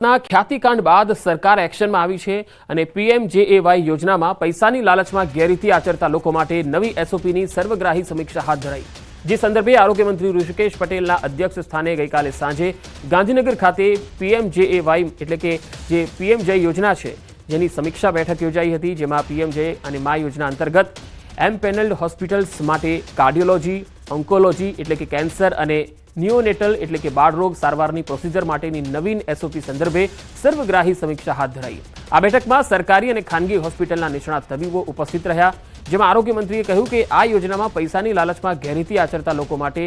ના ખ્યાતિકાંડ બાદ સરકાર એક્શનમાં આવી છે અને પીએમજેએવાય યોજનામાં પૈસાની લાલચમાં ગેરરીતિ આચરતા લોકો માટે નવી એસઓપીની સર્વગ્રાહી સમીક્ષા હાથ ધરાઈ, જે સંદર્ભે આરોગ્ય મંત્રી ઋષિકેશ પટેલના અધ્યક્ષ સ્થાને ગઈકાલે સાંજે ગાંધીનગર ખાતે પીએમજેએવાય એટલે કે જે પીએમજય યોજના છે જેની સમીક્ષા બેઠક યોજાઈ હતી, જેમાં પીએમજય અને મા યોજના અંતર્ગત એમપેનલ્ડ હોસ્પિટલ્સ માટે કાર્ડિયોલોજી, ઓન્કોલોજી એટલે કે કેન્સર અને નિયોનેટલ એટલે કે બાળરોગ સારવારની પ્રોસિજર માટેની નવીન એસઓપી સંદર્ભે સર્વગ્રાહી સમીક્ષા હાથ ધરાઈ। આ બેઠકમાં સરકારી અને ખાનગી હોસ્પિટલના નિષ્ણાત તબીબો ઉપસ્થિત રહ્યા, જેમાં આરોગ્ય મંત્રીએ કહ્યું કે આ યોજનામાં પૈસાની લાલચમાં ગેરરીતિ આચરતા લોકો માટે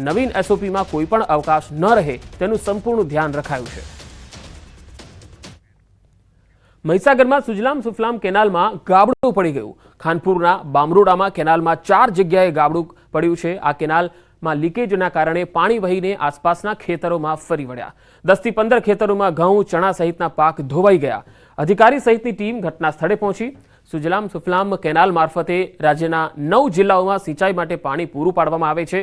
નવીન એસઓપીમાં કોઈ પણ અવકાશ ન રહે તેનું સંપૂર્ણ ધ્યાન રખાયું છે। મહીસાગરમાં સુજલામ સુફલામ કેનાલમાં ગાબડું પડી ગયું। ખાનપુરના બામરોડામાં કેનાલમાં 4 જગ્યાએ ગાબડું પડ્યું છે। આ કેનાલમાં લીકેજના કારણે પાણી વહીને આસપાસના ખેતરોમાં ફરી વળ્યા। 10 થી 15 ખેતરોમાં ઘઉં, ચણા સહિતના પાક ધોવાઈ ગયા। અધિકારી સહિતની ટીમ ઘટના સ્થળે પહોંચી સુજલામ સુફલામ કેનાલ મારફતે રાજ્યના 9 જિલ્લાઓમાં સિંચાઈ માટે પાણી પૂરું પાડવામાં આવે છે।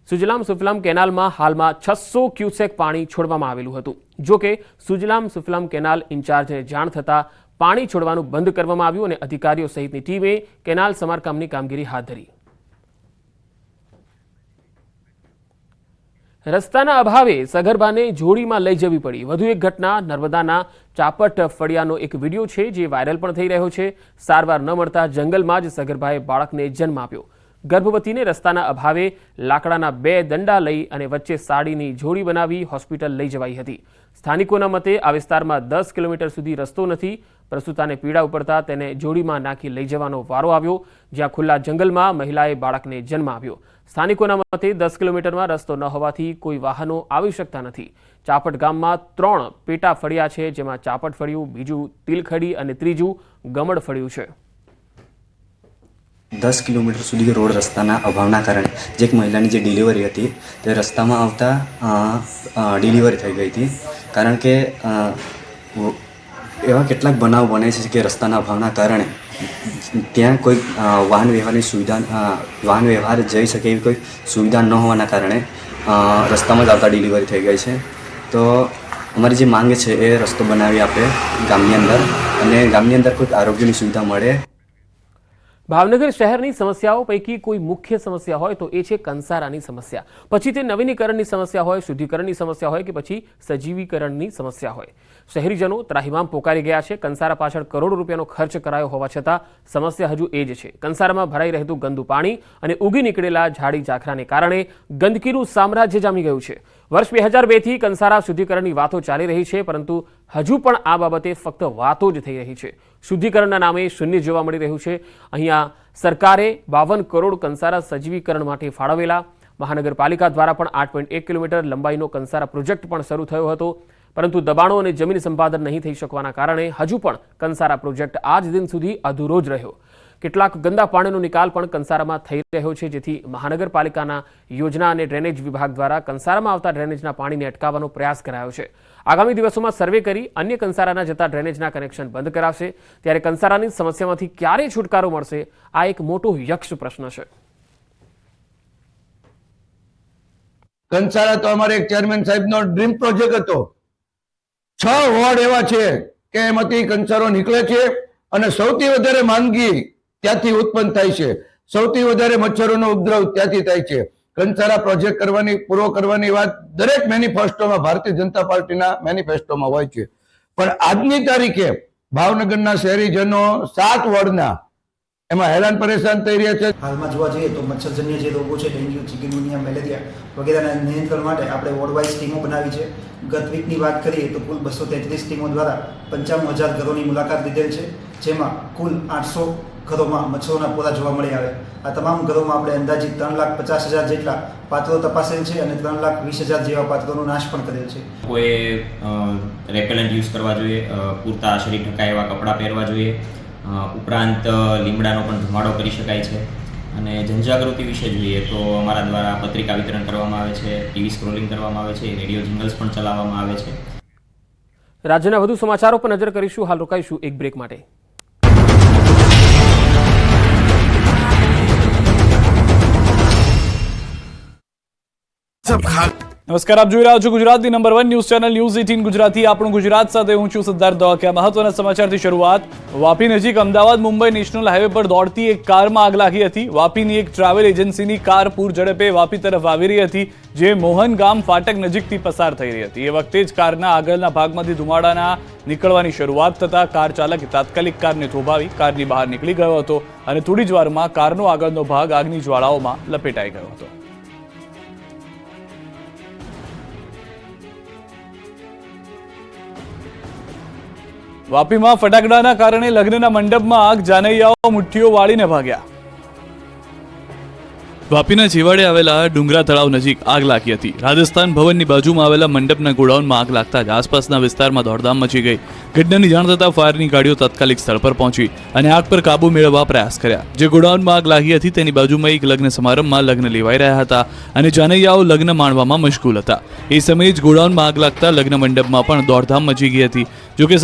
સુજલામ સુફલામ કેનાલમાં હાલમાં 600 ક્યુસેક પાણી છોડવામાં આવેલું હતું। જો કે સુજલામ સુફલામ કેનાલ ઇન્ચાર્જને જાણ થતાં પાણી છોડવાનું બંધ કરવામાં આવ્યું અને અધિકારીઓ સહિતની ટીમે કેનાલ સમારકામની કામગીરી હાથ ધરી। રસ્તાના અભાવે સગર્ભાને જોડીમાં લઈ જવી પડી। વધુ એક ઘટના નર્મદાના ચાપટ ફળિયાનો એક વિડીયો છે જે વાયરલ પણ થઈ રહ્યો છે। સારવાર ન મળતા જંગલમાં જ સગર્ભાએ બાળકને જન્મ આપ્યો। ગર્ભવતીને રસ્તાના અભાવે લાકડાના 2 દંડા લઈ અને વચ્ચે સાડીની જોડી બનાવી હોસ્પિટલ લઈ જવાઈ હતી। સ્થાનિકોના મતે આ વિસ્તારમાં 10 કિલોમીટર સુધી રસ્તો નથી। પ્રસૂતાને પીડા ઉપડતા તેને જોડીમાં નાખી લઈ જવાનો વારો આવ્યો, જ્યાં ખુલ્લા જંગલમાં મહિલાએ બાળકને જન્મ આપ્યો। સ્થાનિકોના મતે 10 કિલોમીટરમાં રસ્તો ન હોવાથી કોઈ વાહનો આવી શકતા નથી। ચાપટ ગામમાં 3 પેટા ફળિયા છે, જેમાં ચાપટ ફળિયું, બીજું તિલખડી અને ત્રીજું ગમડ ફળિયું છે। 10 કિલોમીટર સુધી રોડ રસ્તાના અભાવના કારણે જે એક મહિલાની જે ડિલિવરી હતી તે રસ્તામાં આવતા ડિલિવરી થઈ ગઈ હતી। કારણ કે એવા કેટલાક બનાવ બને છે કે રસ્તાના અભાવના કારણે ત્યાં કોઈ વાહન વ્યવહાર જઈ શકે એવી કોઈ સુવિધા ન હોવાના કારણે રસ્તામાં જ આવતા ડિલિવરી થઈ ગઈ છે। તો અમારી જે માંગ છે એ રસ્તો બનાવી આપે ગામની અંદર અને ગામની અંદર કોઈક આરોગ્યની સુવિધા મળે। ભાવનગર શહેરની સમસ્યાઓ પૈકી કોઈ મુખ્ય સમસ્યા હોય તો એ છે કંસારાની સમસ્યા। પછી તે નવીનીકરણની સમસ્યા હોય, શુદ્ધિકરણની સમસ્યા હોય કે પછી સજીવીકરણની સમસ્યા હોય, શહેરીજનો ત્રાહિમામ પોકારી ગયા છે। કંસારા પાછળ કરોડો રૂપિયાનો ખર્ચ કરાયો હોવા છતાં સમસ્યા હજુ એ જ છે। કંસારામાં ભરાઈ રહેતું ગંદુ પાણી અને ઉગી નીકળેલા ઝાડી ઝાખરાને કારણે ગંદકીનું સામ્રાજ્ય જામી ગયું છે। વર્ષ 2002 થી કંસારા શુદ્ધિકરણની વાતો ચાલી રહી છે, પરંતુ હજુ પણ આ બાબતે ફક્ત વાતો જ થઈ રહી છે। શુદ્ધિકરણના નામે શૂન્ય જોવા મળી રહ્યું છે। અહીંયા સરકારે 52 કરોડ કંસારા સજીવીકરણ માટે ફાળવેલા। મહાનગરપાલિકા દ્વારા પણ 8.1 કિલોમીટર લંબાઈનો કંસારા પ્રોજેક્ટ પણ શરૂ થયો હતો, પરંતુ દબાણો અને જમીન સંપાદન નહીં થઈ શકવાના કારણે હજુ પણ કંસારા પ્રોજેક્ટ આજ દિન સુધી અધૂરો જ રહ્યો। કેટલાક ગંદા પાણીનો નિકાલ પણ કંસારામાં થઈ રહ્યો છે, જેથી મહાનગરપાલિકાના યોજના અને ડ્રેનેજ વિભાગ દ્વારા કંસારામાં આવતા ડ્રેનેજના પાણીને અટકાવવાનો પ્રયાસ કરાયો છે। આગામી દિવસોમાં સર્વે કરી અન્ય કંસારાના જતા ડ્રેનેજના કનેક્શન બંધ કરાવશે। ત્યારે કંસારાની સમસ્યામાંથી ક્યારે છુટકારો મળશે, આ એક મોટો યક્ષ પ્રશ્ન છે। કંસારા તો અમારે એક ચેરમેન સાહેબનો ડ્રીમ પ્રોજેક્ટ હતો। 6 વોર્ડ એવા છે કે એમાંથી કંસારો નીકળે છે અને સૌથી વધારે માંદગી ત્યાંથી ઉત્પન્ન થાય છે। સૌથી વધારે મચ્છરોનો ઉપદ્રવ ત્યાંથી થાય છે। કંસારા પ્રોજેક્ટ પૂરો કરવાની વાત દરેક મેનિફેસ્ટોમાં, ભારતીય જનતા પાર્ટીના મેનિફેસ્ટોમાં હોય છે, પણ આજની તારીખે ભાવનગરના શહેરીજનો 7 વોર્ડના એમાં હેરાન પરેશાન થઈ રહ્યા છે। હાલમાં જોવા જઈએ તો મચ્છરજન્ય જે રોગો છે, ડેન્ગ્યુ, ચિકનગુનિયા, મેલેરિયા વગેરેના નિયંત્રણ માટે આપણે વોર્ડ વાઇઝ ટીમો બનાવી છે। ગત વીકની વાત કરીએ તો કુલ 233 ટીમો દ્વારા 55,000 ઘરોની મુલાકાત લીધેલ છે, જેમાં કુલ 800 ઘરોમાં મચ્છરોના પોરા જોવા મળી આવે। આ તમામ ઘરોમાં આપણે અંદાજિત 3,50,000 જેટલા પાત્રો તપાસેલ છે અને 3,20,000 જેવા પાત્રોનો નાશ પણ કરેલ છે। કોઈ રેપેલન્ટ યુઝ કરવા જોઈએ, પૂરતા શરીર ઢકાય એવા કપડાં પહેરવા જોઈએ, ઉપરાંત લીમડાનો પણ ધુમાડો કરી શકાય છે। અને જનજાગૃતિ વિશે જોઈએ તો અમારા દ્વારા પત્રિકા વિતરણ કરવામાં આવે છે, ટીવી સ્ક્રોલિંગ કરવામાં આવે છે, રેડિયો જિંગલ્સ પણ ચલાવવામાં આવે છે। રાજ્યના વધુ સમાચારો પર નજર કરીશું। હાલ રોકાઈશું એક બ્રેક માટે। નમસ્કાર, આપ જોઈ રહ્યા છો ગુજરાતની number 1 news channel news 18 Gujarati. આપણું ગુજરાત સાથે હું છું સિદ્ધાર્થ દવાકિયા. મહત્વના સમાચારથી શરૂઆત. વાપી નજીક અમદાવાદ મુંબઈ નેશનલ હાઈવે પર દોડતી એક કારમાં આગ લાગી હતી. વાપીની એક ટ્રાવેલ એજન્સીની કાર પૂર ઝડપે વાપી તરફ આવી રહી હતી, જે મોહન ગામ ફાટક નજીકથી પસાર થઈ રહી હતી. એ વખતે જ કારના આગળના ભાગમાંથી ધુમાડાના નીકળવાની શરૂઆત થતા કાર ચાલકે તાત્કાલિક કારને થોભાવી કારની બહાર નીકળી ગયો હતો અને થોડી જ વારમાં કારનો આગળનો ભાગ આગની જ્વાળાઓમાં લપેટાઈ ગયો હતો. વાપીમાં ફટાકડાના કારણે લગ્નના મંડપમાં આગ, જાનૈયાઓ મુઠ્ઠીઓ વાળીને ભાગ્યા. વાપીના છેવાડે આવેલા ડુંગરા તળાવ નજીક આગ લાગી હતી. રાજસ્થાન ભવનની બાજુમાં આવેલા મંડપના ગોડાઉનમાં આગ લાગતા જ આસપાસના વિસ્તારમાં દોડધામ મચી ગઈ. ઘટનાની જાણ થતાં ફાયરની ગાડીઓ તાત્કાલિક સ્થળ પર પહોંચી અને આગ પર કાબુ મેળવવા પ્રયાસ કર્યા. જે ગોડાઉનમાં આગ લાગી હતી તેની બાજુમાં એક લગ્ન સમારંભમાં લગ્ન લેવાઈ રહ્યા હતા અને જાનૈયાઓ લગ્ન માણવામાં મશગુલ હતા. એ સમયે જ ગોડાઉનમાં આગ લાગતા લગ્ન મંડપમાં પણ દોડધામ મચી ગઈ હતી. જોકે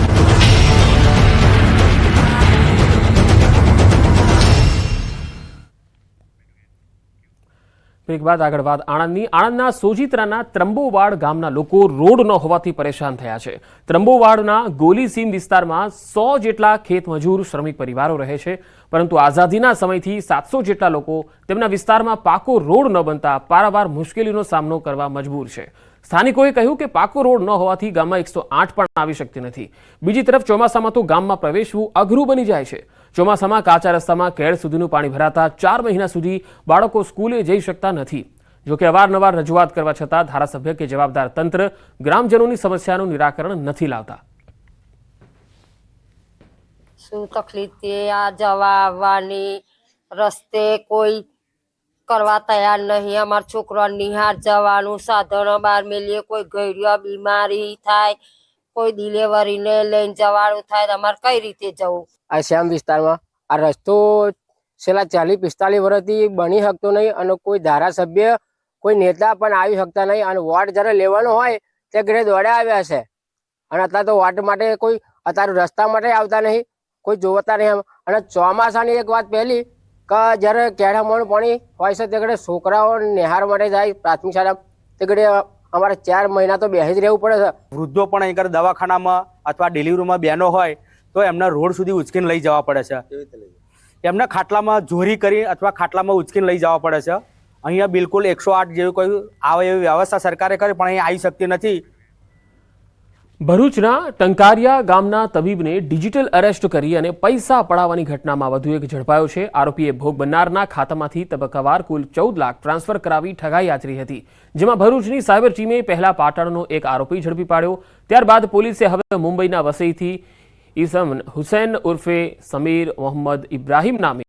બ્રેક બાદ આગળ વાત આણંદના સોજિત્રાના ત્રંબોવાડ ગામના લોકો રોડ ન હોવાથી પરેશાન થયા છે. ત્રંબોવાડના ગોલીસીમ વિસ્તારમાં 100 જેટલા ખેતમજૂર શ્રમિક પરિવારો રહે છે, પરંતુ આઝાદીના સમયથી 700 જેટલા લોકો તેમના વિસ્તારમાં પાકો રોડ ન બનતા પારાવાર મુશ્કેલીનો સામનો કરવા મજબૂર છે. સ્થાનિકોએ કહ્યું કે પાકો રોડ ન હોવાથી ગામમાં 108 પણ આવી શકતી નથી. બીજી તરફ ચોમાસામાં તો ગામમાં પ્રવેશવું અઘરું બની જાય છે. ચોમાસામાં કાચા રસ્તામાં કેળ સુધીનું પાણી ભરાતા 4 મહિના સુધી બાળકો સ્કૂલે જઈ શકતા નથી. જોકે અવારનવાર રજૂઆત કરવા છતાં ધારાસભ્ય કે જવાબદાર તંત્ર ગ્રામજનોની સમસ્યાનું નિરાકરણ નથી લાવતા. શું તકલીફ છે આ જવા આવવાની, રસ્તે કોઈ કરવા તૈયાર નહીં. અમારા છોકરા નિહાર જવાનું સાધનો બહાર મેલીએ, કોઈ ગયડિયા બીમારી થાય, કોઈ ડિલિવરીને લઈને જવાનું થાય, અમારે કઈ રીતે જવું? આ શ્યામ વિસ્તારમાં આ રસ્તો છેલ્લા 40-45 વર્ષથી બની શકતો નહીં અને કોઈ ધારાસભ્ય, કોઈ નેતા પણ આવી શકતા નહીં. અને વોટ જ્યારે લેવાનો હોય તે ઘરે દોડ્યા આવ્યા છે અને અત્યારે તો વોટ માટે કોઈ અત્યારે રસ્તા માટે આવતા નહીં, કોઈ જોવતા નહીં. અને ચોમાસાની એક વાત પહેલી કે જ્યારે કેળામાં પાણી હોય છે તે ઘડે છોકરાઓ નિહાર માટે જાય પ્રાથમિક શાળા, તે ઘડે અમારે 4 મહિના તો બેસી જ રહેવું પડે છે. વૃદ્ધો પણ અહીં દવાખાનામાં અથવા ડિલિવરીમાં બહેનો હોય તો એમના રોડ સુધી ઉચકીને લઈ જવા પડે છે. એમના ખાટલામાં ચોરી કરી અથવા ખાટલામાં ઉચકીને લઈ જવા પડે છે. અહીંયા બિલકુલ 108 જેવી કોઈ આવે એવી વ્યવસ્થા સરકારે કરી પણ અહીંયા આવી શકતી નથી. ભરૂચના ટંકારિયા ગામના તબીબને ડિજિટલ અરેસ્ટ કરી અને પૈસા પડાવવાની ઘટનામાં વધુ એક ઝડપાયો છે. આરોપીએ ભોગ બનનારના ખાતામાંથી તબક્કાવાર કુલ 14 લાખ ટ્રાન્સફર કરાવી ઠગાઈ આચરી હતી, જેમાં ભરૂચની સાયબર ટીમે પહેલા પાટણનો એક આરોપી ઝડપી પાડ્યો. ત્યારબાદ પોલીસે હવે મુંબઈના વસઈથી ઇસમ હુસૈન ઉર્ફે સમીર મોહમ્મદ ઇબ્રાહિમ નામે